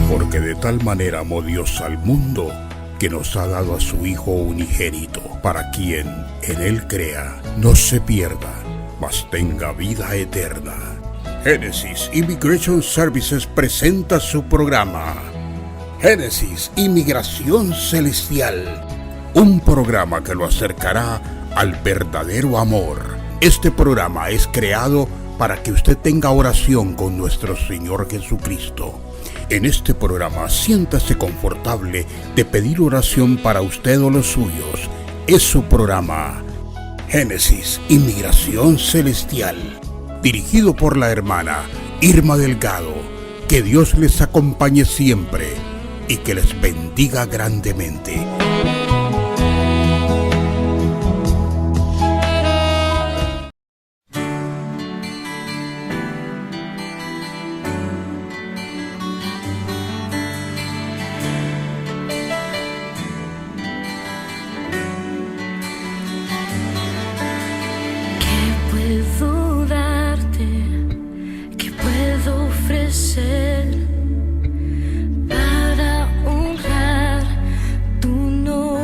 Porque de tal manera amó Dios al mundo, que nos ha dado a su Hijo unigénito, para quien en Él crea, no se pierda, mas tenga vida eterna. Genesis Immigration Services presenta su programa Génesis Inmigración Celestial, un programa que lo acercará al verdadero amor. Este programa es creado para que usted tenga oración con nuestro Señor Jesucristo. En este programa siéntase confortable de pedir oración para usted o los suyos. Es su programa Génesis Inmigración Celestial, dirigido por la hermana Irma Delgado. Que Dios les acompañe siempre y que les bendiga grandemente. Para honrar tu nombre.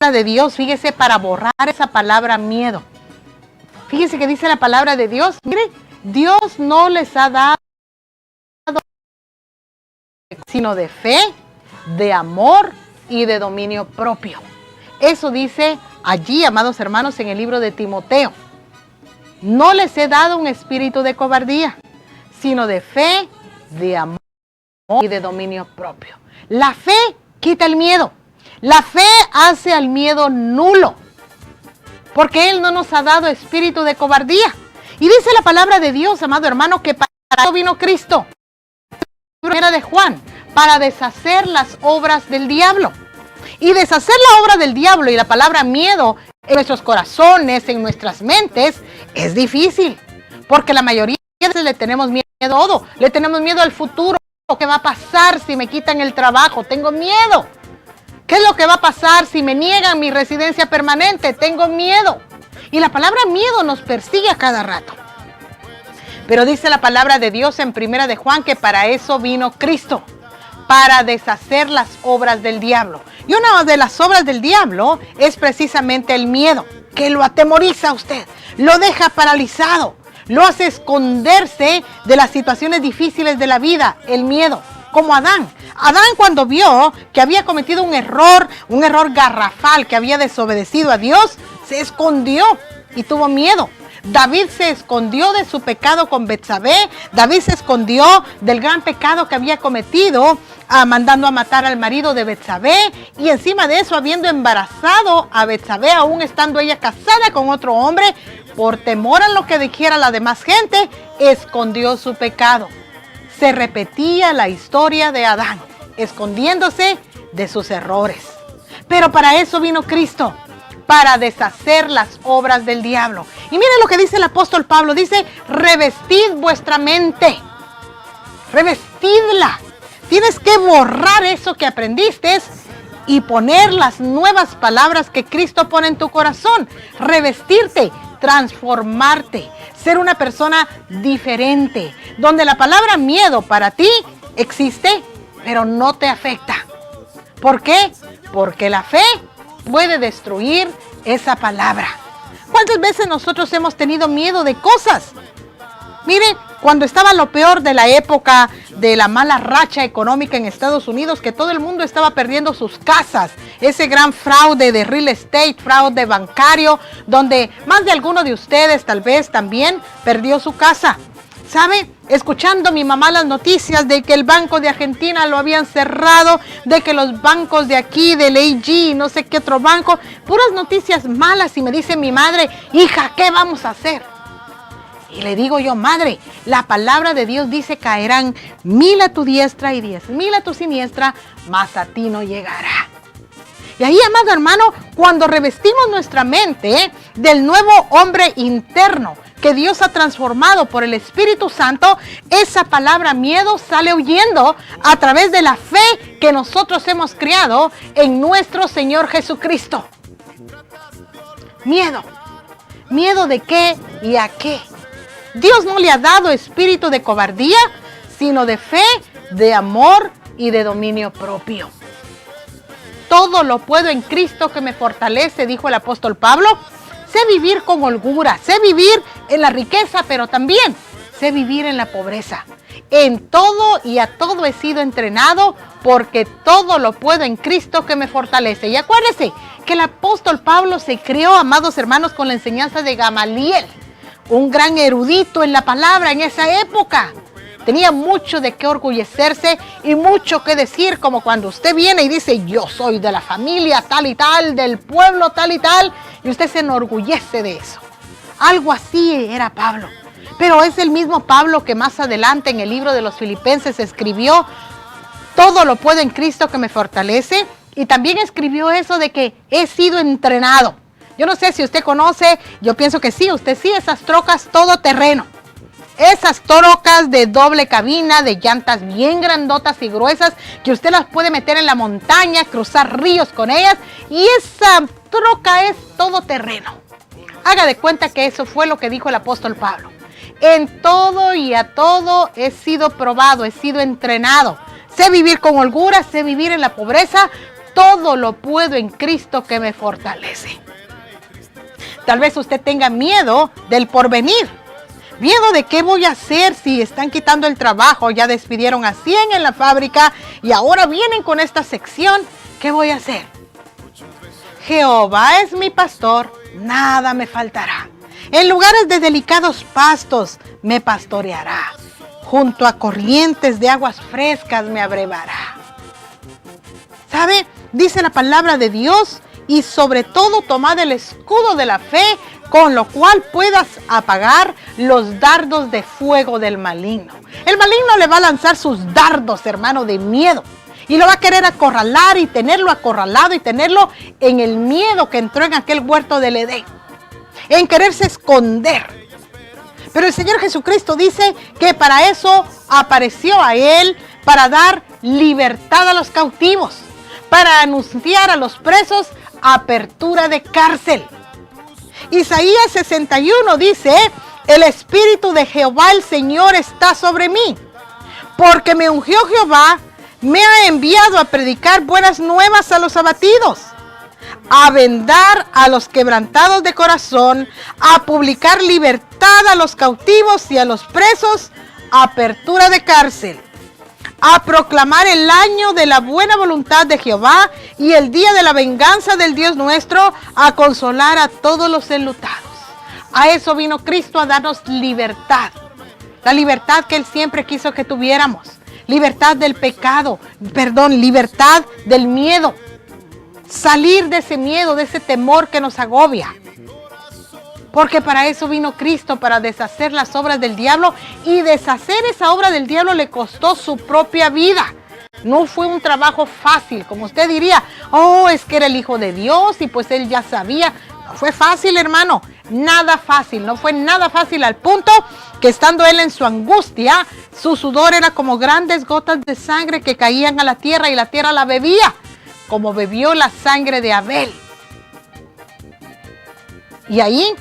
de Dios, fíjese, para borrar esa palabra miedo. Fíjese que dice la palabra de Dios, mire, Dios no les ha dado sino de fe, de amor y de dominio propio. Eso dice allí, amados hermanos, en el libro de Timoteo. No les he dado un espíritu de cobardía, sino de fe, de amor y de dominio propio. La fe quita el miedo. La fe hace al miedo nulo, porque Él no nos ha dado espíritu de cobardía. Y dice la palabra de Dios, amado hermano, que para eso vino Cristo. Primera de Juan, para deshacer las obras del diablo. Y deshacer la obra del diablo y la palabra miedo en nuestros corazones, en nuestras mentes, es difícil. Porque la mayoría de veces le tenemos miedo a todo. Le tenemos miedo al futuro. ¿Qué va a pasar si me quitan el trabajo? Tengo miedo. ¿Qué es lo que va a pasar si me niegan mi residencia permanente? Tengo miedo. Y la palabra miedo nos persigue a cada rato. Pero dice la palabra de Dios en Primera de Juan que para eso vino Cristo, para deshacer las obras del diablo. Y una de las obras del diablo es precisamente el miedo, que lo atemoriza a usted, lo deja paralizado, lo hace esconderse de las situaciones difíciles de la vida, el miedo. Como Adán. Adán, cuando vio que había cometido un error garrafal, que había desobedecido a Dios, se escondió y tuvo miedo. David se escondió de su pecado con Betsabé. David se escondió del gran pecado que había cometido, mandando a matar al marido de Betsabé, y encima de eso habiendo embarazado a Betsabé, aún estando ella casada con otro hombre, por temor a lo que dijera la demás gente, escondió su pecado. Se repetía la historia de Adán, escondiéndose de sus errores. Pero para eso vino Cristo, para deshacer las obras del diablo. Y miren lo que dice el apóstol Pablo, dice, revestid vuestra mente, revestidla. Tienes que borrar eso que aprendiste y poner las nuevas palabras que Cristo pone en tu corazón, revestirte, transformarte, ser una persona diferente, donde la palabra miedo para ti existe, pero no te afecta. ¿Por qué? Porque la fe puede destruir esa palabra. ¿Cuántas veces nosotros hemos tenido miedo de cosas? Mire, cuando estaba lo peor de la época de la mala racha económica en Estados Unidos, que todo el mundo estaba perdiendo sus casas, ese gran fraude de real estate, fraude bancario, donde más de alguno de ustedes tal vez también perdió su casa. ¿Sabe? Escuchando mi mamá las noticias de que el Banco de Argentina lo habían cerrado, de que los bancos de aquí, del AG, no sé qué otro banco, puras noticias malas, y me dice mi madre, hija, ¿qué vamos a hacer? Y le digo yo, madre, la palabra de Dios dice, caerán 1000 a tu diestra y 10,000 a tu siniestra, mas a ti no llegará. Y ahí, amado hermano, cuando revestimos nuestra mente del nuevo hombre interno que Dios ha transformado por el Espíritu Santo, esa palabra miedo sale huyendo a través de la fe que nosotros hemos creado en nuestro Señor Jesucristo. Miedo. ¿Miedo de qué y a qué? Dios no le ha dado espíritu de cobardía, sino de fe, de amor y de dominio propio. Todo lo puedo en Cristo que me fortalece, dijo el apóstol Pablo. Sé vivir con holgura, sé vivir en la riqueza, pero también sé vivir en la pobreza. En todo y a todo he sido entrenado, porque todo lo puedo en Cristo que me fortalece. Y acuérdense que el apóstol Pablo se crió, amados hermanos, con la enseñanza de Gamaliel, un gran erudito en la palabra en esa época. Tenía mucho de qué orgullecerse y mucho que decir, como cuando usted viene y dice, yo soy de la familia tal y tal, del pueblo tal y tal, y usted se enorgullece de eso. Algo así era Pablo. Pero es el mismo Pablo que más adelante en el libro de los Filipenses escribió, todo lo puedo en Cristo que me fortalece, y también escribió eso de que he sido entrenado. Yo no sé si usted conoce, yo pienso que sí, usted sí, esas trocas todoterreno. Esas trocas de doble cabina, de llantas bien grandotas y gruesas, que usted las puede meter en la montaña, cruzar ríos con ellas, y esa troca es todoterreno. Haga de cuenta que eso fue lo que dijo el apóstol Pablo. En todo y a todo he sido probado, he sido entrenado. Sé vivir con holgura, sé vivir en la pobreza, todo lo puedo en Cristo que me fortalece. Tal vez usted tenga miedo del porvenir. Miedo de qué voy a hacer si están quitando el trabajo, ya despidieron a 100 en la fábrica y ahora vienen con esta sección. ¿Qué voy a hacer? Jehová es mi pastor, nada me faltará. En lugares de delicados pastos me pastoreará. Junto a corrientes de aguas frescas me abrevará. ¿Sabe? Dice la palabra de Dios, y sobre todo tomad el escudo de la fe, con lo cual puedas apagar los dardos de fuego del maligno. El maligno le va a lanzar sus dardos, hermano, de miedo. Y lo va a querer acorralar y tenerlo acorralado y tenerlo en el miedo que entró en aquel huerto del Edén. En quererse esconder. Pero el Señor Jesucristo dice que para eso apareció a Él, para dar libertad a los cautivos, para anunciar a los presos apertura de cárcel. Isaías 61 dice, el Espíritu de Jehová el Señor está sobre mí, porque me ungió Jehová, me ha enviado a predicar buenas nuevas a los abatidos, a vendar a los quebrantados de corazón, a publicar libertad a los cautivos y a los presos, apertura de cárcel, a proclamar el año de la buena voluntad de Jehová y el día de la venganza del Dios nuestro, a consolar a todos los enlutados. A eso vino Cristo, a darnos libertad. La libertad que Él siempre quiso que tuviéramos. Libertad del pecado, libertad del miedo. Salir de ese miedo, de ese temor que nos agobia. Porque para eso vino Cristo, para deshacer las obras del diablo. Y deshacer esa obra del diablo le costó su propia vida. No fue un trabajo fácil, como usted diría. Oh, es que era el Hijo de Dios y pues Él ya sabía. No fue fácil, hermano. Nada fácil. No fue nada fácil, al punto que estando Él en su angustia, su sudor era como grandes gotas de sangre que caían a la tierra y la tierra la bebía, como bebió la sangre de Abel. Y ahí,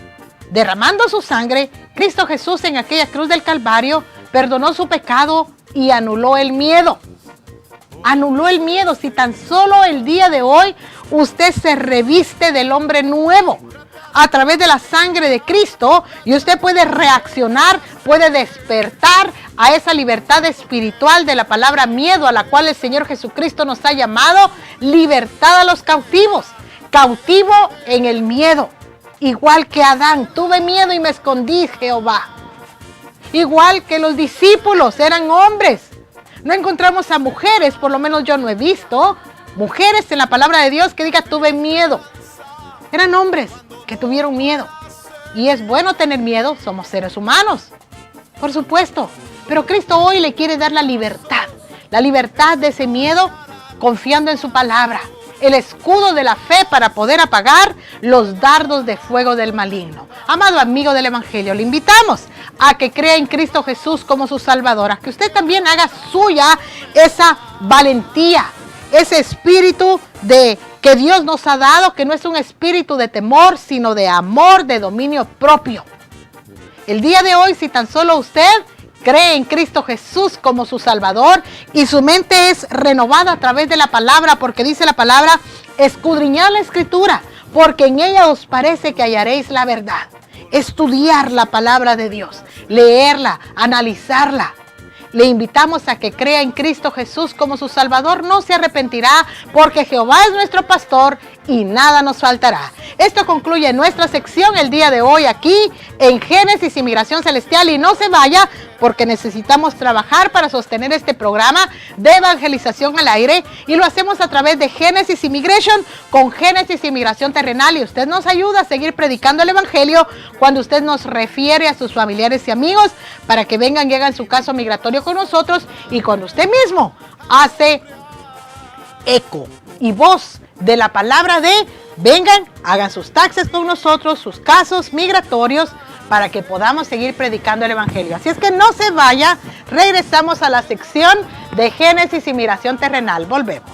derramando su sangre, Cristo Jesús en aquella cruz del Calvario perdonó su pecado y anuló el miedo. Anuló el miedo. Si tan solo el día de hoy usted se reviste del hombre nuevo a través de la sangre de Cristo, y usted puede reaccionar, puede despertar a esa libertad espiritual de la palabra miedo, a la cual el Señor Jesucristo nos ha llamado libertad a los cautivos. Cautivo en el miedo. Igual que Adán, tuve miedo y me escondí, Jehová. Igual que los discípulos, eran hombres. No encontramos a mujeres, por lo menos yo no he visto mujeres en la palabra de Dios que diga tuve miedo. Eran hombres que tuvieron miedo. Y es bueno tener miedo, somos seres humanos, por supuesto. Pero Cristo hoy le quiere dar la libertad de ese miedo, confiando en su palabra. El escudo de la fe para poder apagar los dardos de fuego del maligno. Amado amigo del Evangelio, le invitamos a que crea en Cristo Jesús como su Salvador, a que usted también haga suya esa valentía, ese espíritu que Dios nos ha dado, que no es un espíritu de temor, sino de amor, de dominio propio. El día de hoy, si tan solo usted cree en Cristo Jesús como su Salvador y su mente es renovada a través de la palabra, porque dice la palabra, escudriñad la Escritura, porque en ella os parece que hallaréis la verdad. Estudiar la palabra de Dios, leerla, analizarla. Le invitamos a que crea en Cristo Jesús como su Salvador, no se arrepentirá, porque Jehová es nuestro pastor y nada nos faltará. Esto concluye nuestra sección el día de hoy aquí en Génesis Inmigración Celestial, y no se vaya porque necesitamos trabajar para sostener este programa de evangelización al aire, y lo hacemos a través de Génesis Immigration con Génesis Inmigración Terrenal, y usted nos ayuda a seguir predicando el Evangelio cuando usted nos refiere a sus familiares y amigos para que vengan y hagan su caso migratorio con nosotros, y cuando usted mismo hace eco y voz de la palabra de vengan, hagan sus taxes con nosotros, sus casos migratorios, para que podamos seguir predicando el Evangelio. Así es que no se vaya, regresamos a la sección de Génesis Inmigración Terrenal. Volvemos.